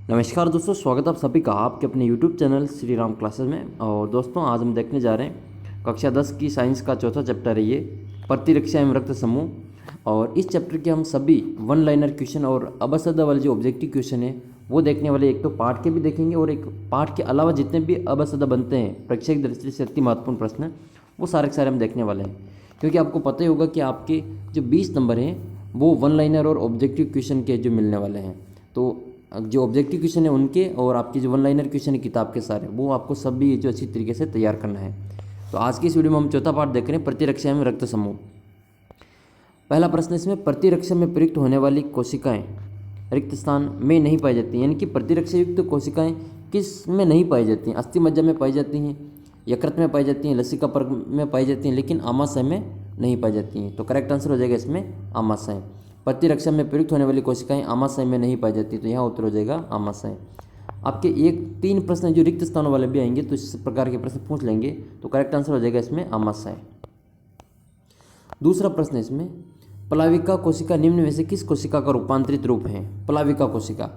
नमस्कार दोस्तों, स्वागत आप सभी का आपके अपने YouTube channel Shri Ram classes में। और दोस्तों आज हम देखने जा रहे हैं कक्षा 10 की साइंस का चौथा चैप्टर है ये प्रतिरक्षा एवं रक्त समूह। और इस चैप्टर के हम सभी वन लाइनर क्वेश्चन और अबसद वाले जो ऑब्जेक्टिव क्वेश्चन है वो देखने वाले। एक तो पाठ के भी देखेंगे और एक पाठ के अलावा जितने भी अबसद बनते हैं परीक्षा की दृष्टि से अति महत्वपूर्ण प्रश्न है वो सारे के सारे हम देखने वाले हैं। क्योंकि आपको पता ही होगा कि आपके जो 20 नंबर हैं वो वन लाइनर और ऑब्जेक्टिव क्वेश्चन के जो मिलने वाले हैं। तो जो ऑब्जेक्टिव क्वेश्चन है उनके और आपकी जो वन लाइनर क्वेश्चन है किताब के सारे वो आपको सभी जो अच्छी तरीके से तैयार करना है। तो आज की इस वीडियो में हम चौथा पार्ट देख रहे हैं प्रतिरक्षा में रक्त समूह। पहला प्रश्न इसमें, प्रतिरक्षा में प्रयुक्त होने वाली कोशिकाएं रिक्त स्थान में नहीं पाई जाती, यानी कि प्रतिरक्षा युक्त कोशिकाएं किस में नहीं पाई जाती हैं? अस्थि मज्जा में पाई जाती हैं, यकृत में पाई जाती हैं, लसिका पर्क में पाई जाती हैं, लेकिन आमाशय में नहीं पाई जाती हैं। तो करेक्ट आंसर हो जाएगा इसमें आमाशय। प्रतिरक्षा में प्रयुक्त होने वाली कोशिकाएं आमाशय में नहीं पाई जाती, तो यहाँ उत्तर हो जाएगा आमाशय। आपके 3 प्रश्न जो रिक्त स्थानों वाले भी आएंगे तो इस प्रकार के प्रश्न पूछ लेंगे, तो करेक्ट आंसर हो जाएगा इसमें आमाशय। दूसरा प्रश्न इसमें, प्लाविका कोशिका निम्न में से किस कोशिका का रूपांतरित रूप है? प्लाविका कोशिका,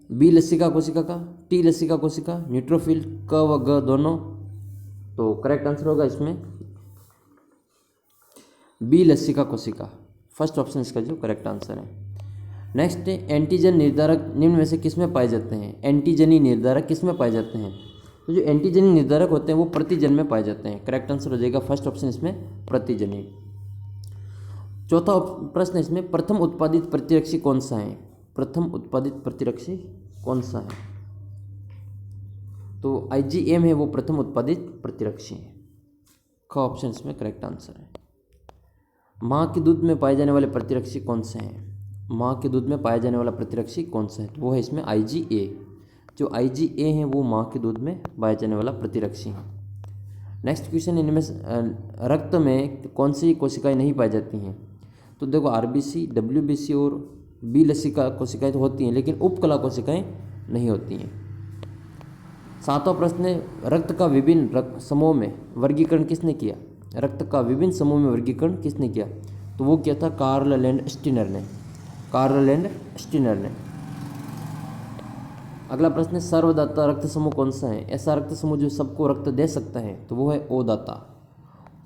बी लसिका कोशिका का, टी लसिका कोशिका, न्यूट्रोफिल, क व ग दोनों? तो करेक्ट आंसर होगा इसमें बी लसिका कोशिका। फर्स्ट ऑप्शन इसका जो करेक्ट आंसर है। नेक्स्ट, एंटीजन निर्धारक निम्न में से किस में पाए जाते हैं? एंटीजनी निर्धारक किस में पाए जाते हैं? तो जो एंटीजनी निर्धारक होते हैं वो प्रतिजन में पाए जाते हैं। करेक्ट आंसर हो जाएगा फर्स्ट ऑप्शन इसमें प्रतिजनी। चौथा प्रश्न इसमें, प्रथम उत्पादित प्रतिरक्षी कौन सा है? प्रथम उत्पादित प्रतिरक्षी कौन सा है? तो IgM है वो प्रथम उत्पादित प्रतिरक्षी है। ख ऑप्शन इसमें करेक्ट आंसर है। माँ के दूध में पाए जाने वाले प्रतिरक्षी कौन से हैं? माँ के दूध में पाया जाने वाला प्रतिरक्षी कौन सा है? तो वो है इसमें IgA। जो IgA है वो माँ के दूध में पाया जाने वाला प्रतिरक्षी है। नेक्स्ट क्वेश्चन, इनमें रक्त में कौन सी कोशिकाएं नहीं पाई जाती हैं? तो देखो RBC, WBC और बी लसिका कोशिकाएं तो होती हैं, लेकिन उपकला कोशिकाएं नहीं होती हैं। सातवां प्रश्न है, रक्त का विभिन्न समूह में वर्गीकरण किसने किया? रक्त का विभिन्न समूह में वर्गीकरण किसने किया? तो वो किया था कार्ल लैंड-स्टीनर ने। कार्ल लैंड-स्टीनर ने। अगला प्रश्न है, सर्वदाता रक्त समूह कौन सा है? ऐसा रक्त समूह जो सबको रक्त दे सकता है, तो वो है O दाता।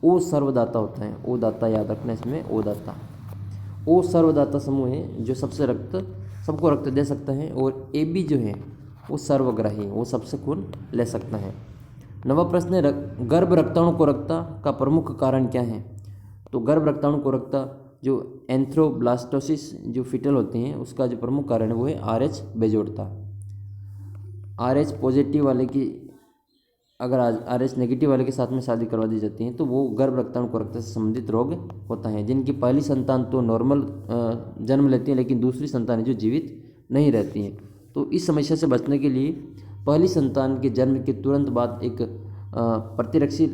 O सर्वदाता होता है, O दाता याद रखना इसमें, O दाता। O सर्वदाता समूह है जो सबको रक्त दे सकता है। और AB जो है वो सर्वग्राही है, वो सबसे खून ले सकता है। नवा प्रश्न है, गर्भ रक्ताणु कोरकता का प्रमुख कारण क्या है? तो गर्भ रक्ताणु कोरकता जो एंथ्रोब्लास्टोसिस जो फीटल होती हैं उसका जो प्रमुख कारण है वो है RH बेजोड़ता। RH पॉजिटिव वाले की अगर RH नेगेटिव वाले के साथ में शादी करवा दी जाती है तो वो गर्भ रक्ताणु कोरकता से संबंधित रोग होता है, जिनकी पहली संतान तो नॉर्मल जन्म लेती है लेकिन दूसरी संतान जो जीवित नहीं रहती हैं। तो इस समस्या से बचने के लिए पहली संतान के जन्म के तुरंत बाद एक प्रतिरक्षी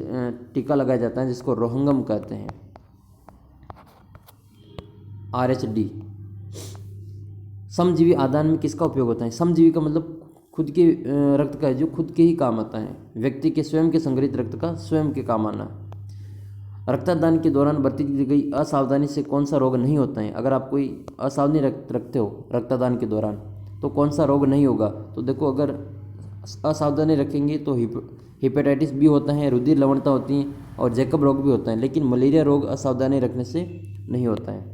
टीका लगाया जाता है जिसको रोहंगम कहते हैं, RHD। समजीवी आदान में किसका उपयोग होता है? समजीवी का मतलब खुद के रक्त का है जो खुद के ही काम आता है, व्यक्ति के स्वयं के संग्रहित रक्त का स्वयं के काम आना। रक्तदान के दौरान बरती गई असावधानी से कौन सा रोग नहीं होता है? अगर आप कोई असावधानी रखते हो रक्तदान के दौरान तो कौन सा रोग नहीं होगा? तो देखो, अगर असावधानी रखेंगे तो हेपेटाइटिस बी होता है, रुधिर लवणता होती है और जैकब रोग भी होता है, लेकिन मलेरिया रोग असावधानी रखने से नहीं होता है।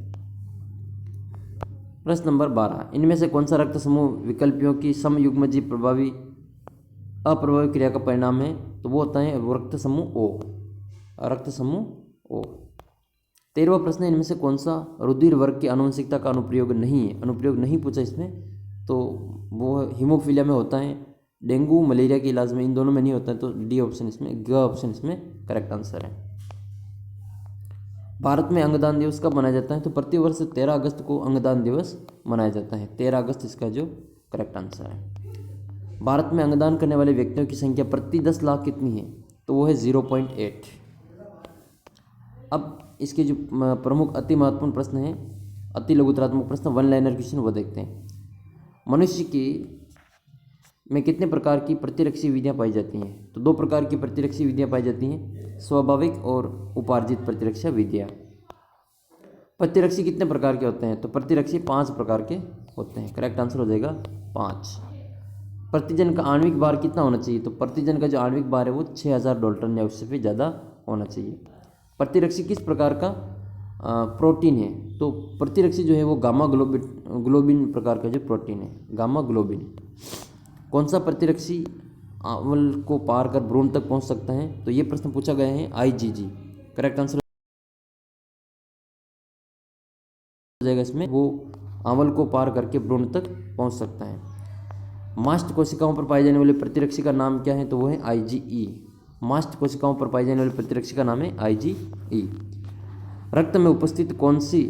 प्रश्न नंबर 12, इनमें से कौन सा रक्त समूह विकल्पियों की समयुग्मजी अप्रभावी क्रिया का परिणाम है? तो वो होता है वो रक्त समूह O, रक्त समूह O। 13वां प्रश्न, इनमें से कौन सा रुधिर वर्ग की आनुवंशिकता का अनुप्रयोग नहीं है? अनुप्रयोग नहीं पूछा इसमें, तो वो हीमोफीलिया में होता है, डेंगू मलेरिया के इलाज में इन दोनों में नहीं होता है। तो डी ऑप्शन इसमें, ग ऑप्शन इसमें करेक्ट आंसर है। भारत में अंगदान दिवस कब मनाया जाता है? तो प्रतिवर्ष 13 अगस्त को अंगदान दिवस मनाया जाता है। 13 अगस्त इसका जो करेक्ट आंसर है। भारत में अंगदान करने वाले व्यक्तियों की संख्या प्रति 10 लाख कितनी है? तो वो है 0.8। अब इसके जो प्रमुख अति महत्वपूर्ण प्रश्न है, अति लघुतरात्मक प्रश्न, वन लाइनर क्वेश्चन, वो देखते हैं। मनुष्य की में कितने प्रकार की प्रतिरक्षी विधियाँ पाई जाती हैं? तो 2 प्रकार की प्रतिरक्षी विधियाँ पाई जाती हैं, स्वाभाविक और उपार्जित प्रतिरक्षा विधियाँ। प्रतिरक्षी कितने प्रकार के होते हैं? तो प्रतिरक्षी 5 प्रकार के होते हैं। करेक्ट आंसर हो जाएगा 5। प्रतिजन का आणविक भार कितना होना चाहिए? तो प्रतिजन का जो आणविक भार है वो 6000 डाल्टन या उससे भी ज़्यादा होना चाहिए। प्रतिरक्षी किस प्रकार का प्रोटीन है? तो प्रतिरक्षी जो है वो गामा ग्लोबिन प्रकार का जो प्रोटीन है, गामा ग्लोबिन। कौन सा प्रतिरक्षी अम्ल को पार कर भ्रूण तक पहुंच सकता है? तो ये प्रश्न पूछा गया है IgG। करेक्ट आंसर हो जाएगा इसमें, वो अम्ल को पार करके भ्रूण तक पहुंच सकता है। मास्ट कोशिकाओं पर पाई जाने वाली प्रतिरक्षी का नाम क्या है? तो वो है IgE। मास्ट कोशिकाओं पर पाई जाने वाली प्रतिरक्षी का नाम है IgE। रक्त में उपस्थित कौन सी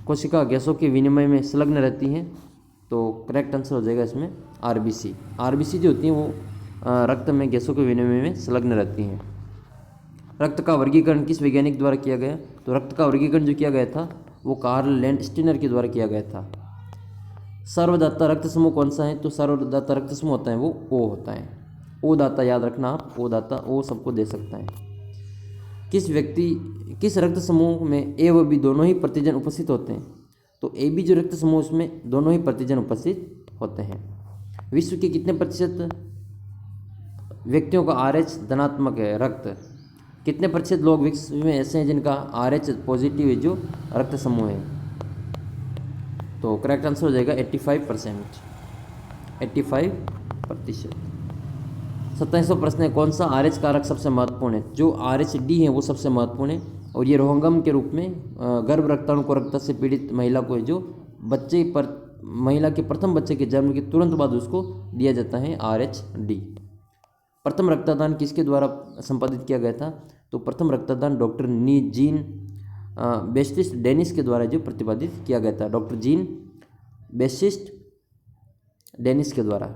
कोशिका गैसों के विनिमय में संलग्न रहती हैं? तो करेक्ट आंसर हो जाएगा इसमें RBC। RBC जो होती हैं वो रक्त में गैसों के विनिमय में संलग्न रहती हैं। रक्त का वर्गीकरण किस वैज्ञानिक द्वारा किया गया? तो रक्त का वर्गीकरण जो किया गया था वो कार्ल लैंडस्टीनर के द्वारा किया गया था। सर्वदाता रक्त समूह कौन सा है? तो सर्वदाता रक्त समूह होता है वो O होता है। O दाता याद रखना आप, O दाता O सबको दे सकता है। किस रक्त समूह में A व B दोनों ही प्रतिजन उपस्थित होते हैं? तो AB जो रक्त समूह उसमें दोनों ही प्रतिजन उपस्थित होते हैं। विश्व के कितने प्रतिशत व्यक्तियों का RH धनात्मक है रक्त? कितने प्रतिशत लोग विश्व में ऐसे हैं जिनका RH पॉजिटिव है जो रक्त समूह है? तो करेक्ट आंसर हो जाएगा 85%। 85%। 27वां प्रश्न है, कौन सा RH कारक सबसे महत्वपूर्ण है? जो RHD है वो सबसे महत्वपूर्ण है और ये रोहंगम के रूप में गर्भ रक्ताणु कोरकता से पीड़ित महिला को है जो महिला के प्रथम बच्चे के जन्म के तुरंत बाद उसको दिया जाता है RHD। प्रथम रक्तदान किसके द्वारा संपादित किया गया था? तो प्रथम रक्तदान डॉक्टर जीन बेसिस्ट डेनिस के द्वारा जो प्रतिपादित किया गया था, डॉक्टर जीन बेसिस्ट डेनिस के द्वारा।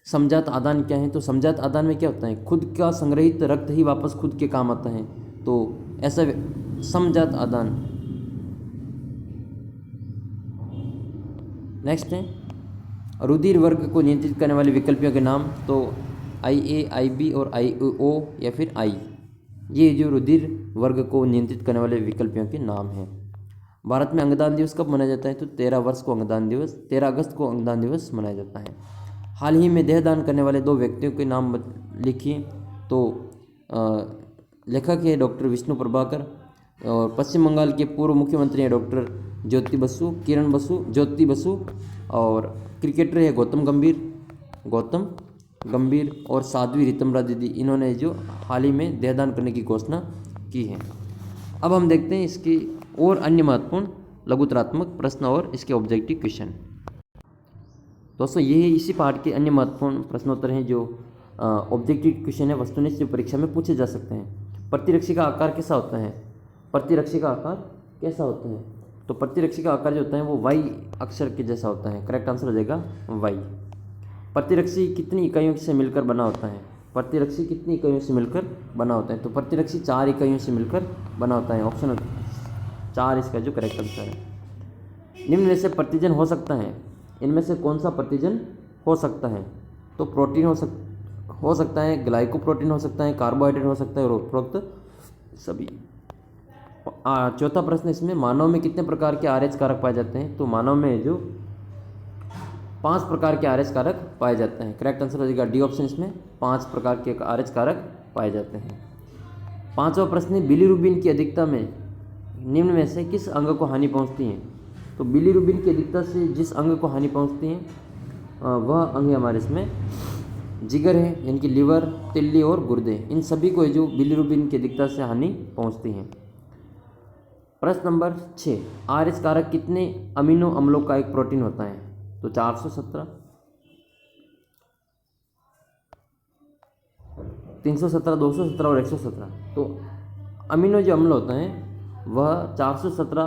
समजात आदान क्या है? तो समजात आदान में क्या होता है? खुद का संग्रहित रक्त ही वापस खुद के काम आता है, तो ऐसा समजात आदान। नेक्स्ट है रुधिर वर्ग को नियंत्रित करने वाले विकल्पियों के नाम। तो IA, IB और IO या फिर I, ये जो रुधिर वर्ग को नियंत्रित करने वाले विकल्पियों के नाम हैं। भारत में अंगदान दिवस कब मनाया जाता है? तो 13 अगस्त को अंगदान दिवस मनाया जाता है। हाल ही में देहदान करने वाले 2 व्यक्तियों के नाम लिखिए। तो लेखक है डॉक्टर विष्णु प्रभाकर और पश्चिम बंगाल के पूर्व मुख्यमंत्री हैं डॉक्टर ज्योति बसु और क्रिकेटर है गौतम गंभीर और साध्वी ऋतम्बरा दीदी। इन्होंने जो हाल ही में देहदान करने की घोषणा की है। अब हम देखते हैं इसकी और अन्य महत्वपूर्ण लघुतरात्मक प्रश्न और इसके ऑब्जेक्टिव क्वेश्चन। दोस्तों ये इसी पाठ के अन्य महत्वपूर्ण प्रश्नोत्तर हैं जो ऑब्जेक्टिव क्वेश्चन है, वस्तुनिष्ठ जो परीक्षा में पूछे जा सकते हैं। प्रतिरक्षी का आकार कैसा होता है? तो प्रतिरक्षी का आकार जो होता है वो Y अक्षर के जैसा होता है। करेक्ट आंसर हो जाएगा Y। प्रतिरक्षी कितनी इकाइयों से मिलकर बना होता है? तो प्रतिरक्षी 4 इकाइयों से मिलकर बना होता है। ऑप्शन 4 इसका जो करेक्ट आंसर है। निम्न में से प्रतिजन हो सकता है, इनमें से कौन सा प्रतिजन हो सकता है? तो प्रोटीन हो सकता है, ग्लाइकोप्रोटीन हो सकता है, कार्बोहाइड्रेट हो सकता है और उपरोक्त सभी। चौथा प्रश्न इसमें, मानव में कितने प्रकार के RH कारक पाए जाते हैं? तो मानव में जो 5 प्रकार के RH कारक पाए जाते हैं। करेक्ट आंसर हो जाएगा डी ऑप्शन, इसमें 5 प्रकार के RH कारक पाए जाते हैं। 5वां प्रश्न, बिलीरुबिन की अधिकता में निम्न में से किस अंग को हानि पहुंचती है? तो बिलीरुबिन की अधिकता से जिस अंग को हानि पहुंचती है वह अंग है हमारे इसमें जिगर है, यानी कि लीवर, तिल्ली और गुर्दे। इन सभी को जो बिलीरुबिन की अधिकता से हानि पहुंचती है। प्रश्न नंबर 6, RH कारक कितने अमीनो अम्लों का एक प्रोटीन होता है? तो 417, 317, 217 और 117। तो अमीनो जो अम्ल होता है वह 417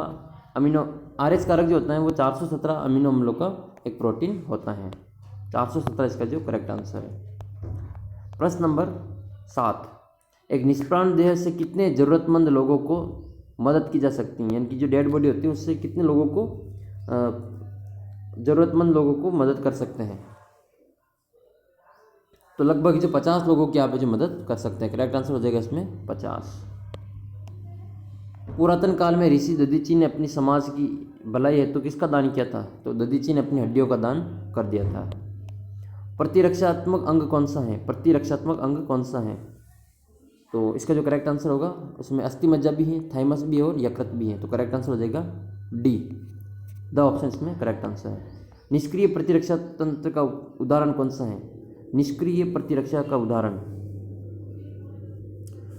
अमीनो, RH कारक जो होता है वो 417 अमीनो अम्लों का एक प्रोटीन होता है। 417 इसका जो करेक्ट आंसर है। प्रश्न नंबर 7, एक निष्प्राण देह से कितने ज़रूरतमंद लोगों को मदद की जा सकती है? यानी कि जो डेड बॉडी होती है उससे कितने लोगों को ज़रूरतमंद लोगों को मदद कर सकते हैं? तो लगभग जो 50 लोगों की आप जो मदद कर सकते हैं। करेक्ट आंसर हो जाएगा इसमें 50। पुरातन काल में ऋषि दधीची ने अपनी समाज की भलाई हेतु किसका दान किया था? तो दधीची ने अपनी हड्डियों का दान कर दिया था। प्रतिरक्षात्मक अंग कौन सा है? प्रतिरक्षात्मक अंग कौन सा है? तो इसका जो करेक्ट आंसर होगा उसमें अस्थि मज्जा भी है, थाइमस भी है और यकृत भी है। तो करेक्ट आंसर हो जाएगा डी, द ऑप्शन इसमें करेक्ट आंसर है। निष्क्रिय प्रतिरक्षा तंत्र का उदाहरण कौन सा है? निष्क्रिय प्रतिरक्षा का उदाहरण,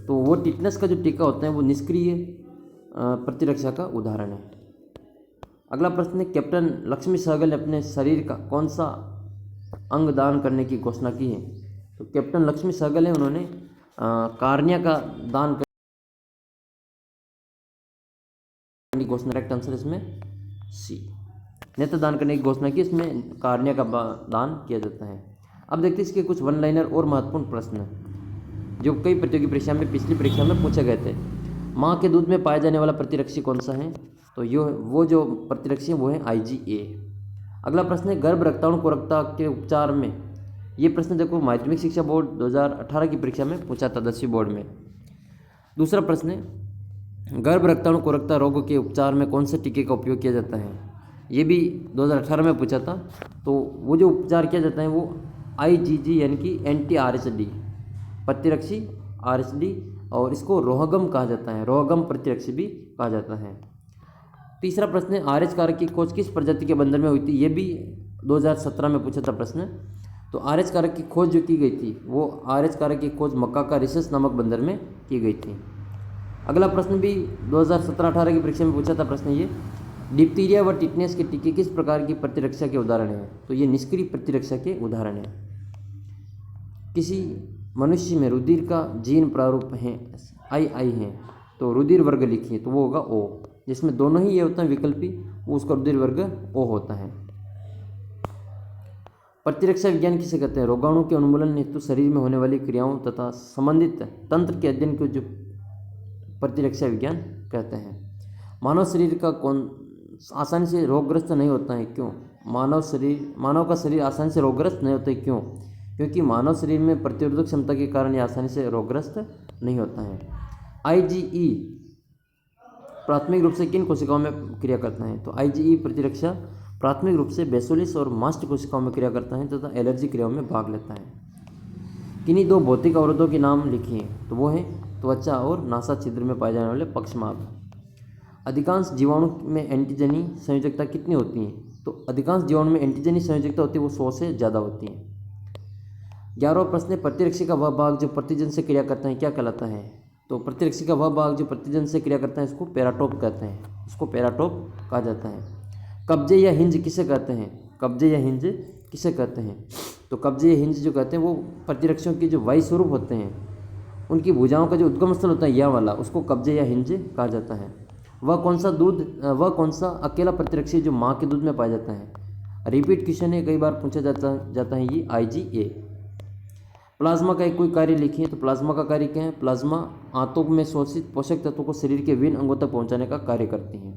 तो वो टिटनेस का जो टीका होता है वो निष्क्रिय प्रतिरक्षा का उदाहरण है। अगला प्रश्न है, कैप्टन लक्ष्मी सहगल ने अपने शरीर का कौन सा अंग दान करने की घोषणा की है? तो कैप्टन लक्ष्मी सहगल है, उन्होंने कार्निया का दान करने की घोषणा, करेक्ट आंसर इसमें सी, नेत्र दान करने की घोषणा की, इसमें कार्निया का दान किया जाता है। अब देखते हैं इसके कुछ वन लाइनर और महत्वपूर्ण प्रश्न जो कई प्रतियोगी परीक्षा में, पिछली परीक्षा में पूछे गए थे। माँ के दूध में पाया जाने वाला प्रतिरक्षी कौन सा है? तो वो जो प्रतिरक्षी है वो है IgA। अगला प्रश्न है, गर्भ रक्ताणु कोरकता के उपचार में, ये प्रश्न देखो माध्यमिक शिक्षा बोर्ड 2018 की परीक्षा में पूछा था, 10वीं बोर्ड में। दूसरा प्रश्न है, गर्भ रक्ताणु कोरकता रोग के उपचार में कौन से टीके का उपयोग किया जाता है? ये भी 2018 में पूछा था। तो वो जो उपचार किया जाता है वो IgG यानी कि anti-RHD प्रतिरक्षी RHD, और इसको रोहगम कहा जाता है, रोहगम प्रतिरक्षी भी कहा जाता है। तीसरा प्रश्न है, RH कारक की खोज किस प्रजाति के बंदर में हुई थी? ये भी 2017 में पूछा था प्रश्न। तो RH कारक की खोज जो की गई थी वो RH कारक की खोज मक्का रिसस नामक बंदर में की गई थी। अगला प्रश्न भी 2017-18 की परीक्षा में पूछा था प्रश्न, ये डिप्थीरिया व टिटनेस के टीके किस प्रकार की प्रतिरक्षा के उदाहरण हैं? तो ये निष्क्रिय प्रतिरक्षा के उदाहरण हैं। किसी मनुष्य में रुधिर का जीन प्रारूप है II है, तो रुधिर वर्ग लिखिए, तो वो होगा O, जिसमें दोनों ही ये होता है विकल्पी, वो उसका रुधिर वर्ग O होता है। प्रतिरक्षा विज्ञान किसे कहते हैं? रोगाणु के उन्मूलन हेतु शरीर में होने वाली क्रियाओं तथा संबंधित तंत्र के अध्ययन को जो प्रतिरक्षा विज्ञान कहते हैं। मानव शरीर का कौन आसानी से रोगग्रस्त नहीं होता है, क्यों? मानव का शरीर आसानी से रोगग्रस्त नहीं होता है, क्यों? क्योंकि मानव शरीर में प्रतिरोधक क्षमता के कारण ये आसानी से रोगग्रस्त नहीं होता है। IgE प्राथमिक रूप से किन कोशिकाओं में क्रिया करता है? तो IgE प्रतिरक्षा प्राथमिक रूप से बेसोलिस और मास्ट कोशिकाओं में क्रिया करता है तथा एलर्जी क्रियाओं में भाग लेता है। किन्हीं दो भौतिक अवरोधों के नाम लिखिए, तो वो है त्वचा और नासा छिद्र में पाए जाने वाले पक्षमार्ग। अधिकांश जीवाणु में एंटीजनी संयोजकता कितनी होती है? तो अधिकांश जीवाणु में एंटीजनी संयोजकता होती है वो 100 से ज़्यादा होती है। 11वां प्रश्न है, प्रतिरक्षी का वह भाग जो प्रतिजन से क्रिया करता है क्या कहलाता है? तो प्रतिरक्षी का वह भाग जो प्रतिजन से क्रिया करता है इसको पेराटोप कहते हैं, इसको पेराटोप कहा जाता है। कब्जे या हिंज किसे कहते हैं? कब्जे या हिंज किसे कहते हैं? तो कब्जे या हिंज जो कहते हैं वो प्रतिरक्षियों के जो वायु स्वरूप होते हैं, उनकी भुजाओं का जो उद्गम स्थल होता है यह वाला, उसको कब्जे या हिंज कहा जाता है। वह कौन सा अकेला प्रतिरक्षी जो माँ के दूध में पाया जाता है? रिपीट क्वेश्चन है, कई बार पूछा जाता है ये IgA। प्लाज्मा का एक कोई कार्य लिखिए, तो प्लाज्मा का कार्य क्या है? प्लाज्मा आंतों में शोषित पोषक तत्वों को शरीर के विभिन्न अंगों तक पहुंचाने का कार्य करती हैं।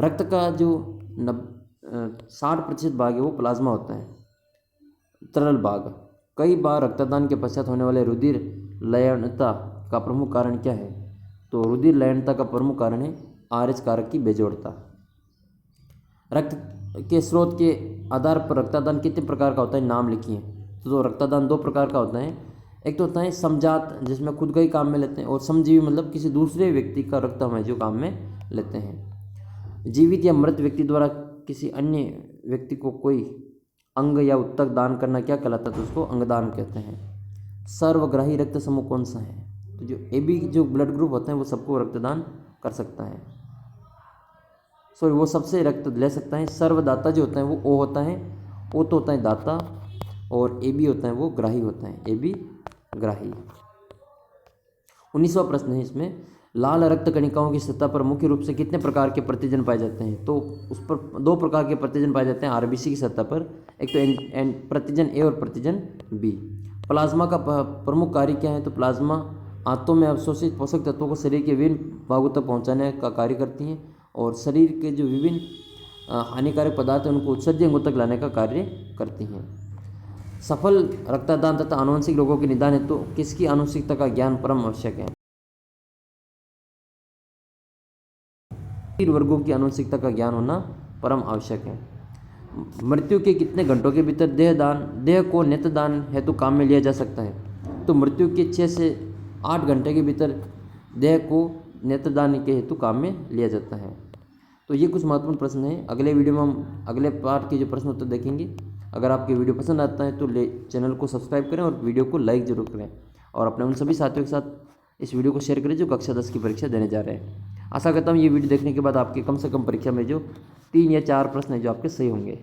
रक्त का जो 60% भाग है वो प्लाज्मा होता है, तरल भाग। कई बार रक्तदान के पश्चात होने वाले रुधिर लयनता का प्रमुख कारण क्या है? तो रुधिर लयनता का प्रमुख कारण है RH कारक की बेजोड़ता। रक्त के स्रोत के आधार पर रक्तदान कितने प्रकार का होता है? नाम लिखिए। तो रक्तदान 2 प्रकार का होता है, एक तो होता है समजात जिसमें खुद का ही काम में लेते हैं, और समजीवी मतलब किसी दूसरे व्यक्ति का रक्त हम जो काम में लेते हैं। जीवित या मृत व्यक्ति द्वारा किसी अन्य व्यक्ति को कोई अंग या उत्तक दान करना क्या कहलाता है? तो उसको अंगदान कहते हैं। सर्वग्राही रक्त समूह कौन सा है? तो जो AB जो ब्लड ग्रुप होते हैं वो सबको रक्तदान कर सकता है, वो सबसे रक्त ले सकता है। सर्वदाता जो होता है वो O होता है, O तो होता है दाता, और AB होता है वो ग्राही होता है, AB ग्राही। 19वां प्रश्न है इसमें, लाल रक्त कणिकाओं की सतह पर मुख्य रूप से कितने प्रकार के प्रतिजन पाए जाते हैं? तो उस पर 2 प्रकार के प्रतिजन पाए जाते हैं RBC की सतह पर, एक तो प्रतिजन A और प्रतिजन B। प्लाज्मा का प्रमुख कार्य क्या है? तो प्लाज्मा आंतों में अवशोषित पोषक तत्वों को शरीर के विभिन्न भागों तक पहुंचाने का कार्य करती हैं, और शरीर के जो विभिन्न हानिकारक पदार्थ हैं उनको उत्सर्जी अंगों तक लाने का कार्य करती हैं। सफल रक्तदान तथा आनुवंशिक रोगों के निदान हेतु तो किसकी आनुवंशिकता का ज्ञान परम आवश्यक है? तीन वर्गों की आनुवंशिकता का ज्ञान होना परम आवश्यक है। मृत्यु के कितने घंटों के भीतर देह को नेत्रदान हेतु काम में लिया जा सकता है? तो मृत्यु के 6 से 8 घंटे के भीतर देह को नेत्रदान के हेतु काम में लिया जाता है। तो ये कुछ महत्वपूर्ण प्रश्न हैं। अगले वीडियो में हम अगले पार्ट के जो प्रश्न उत्तर देखेंगे। अगर आपके वीडियो पसंद आता है तो चैनल को सब्सक्राइब करें और वीडियो को लाइक जरूर करें, और अपने उन सभी साथियों के साथ इस वीडियो को शेयर करें जो कक्षा 10 की परीक्षा देने जा रहे हैं। आशा करता हूँ ये वीडियो देखने के बाद आपके कम से कम परीक्षा में जो 3 या 4 प्रश्न हैं जो आपके सही होंगे।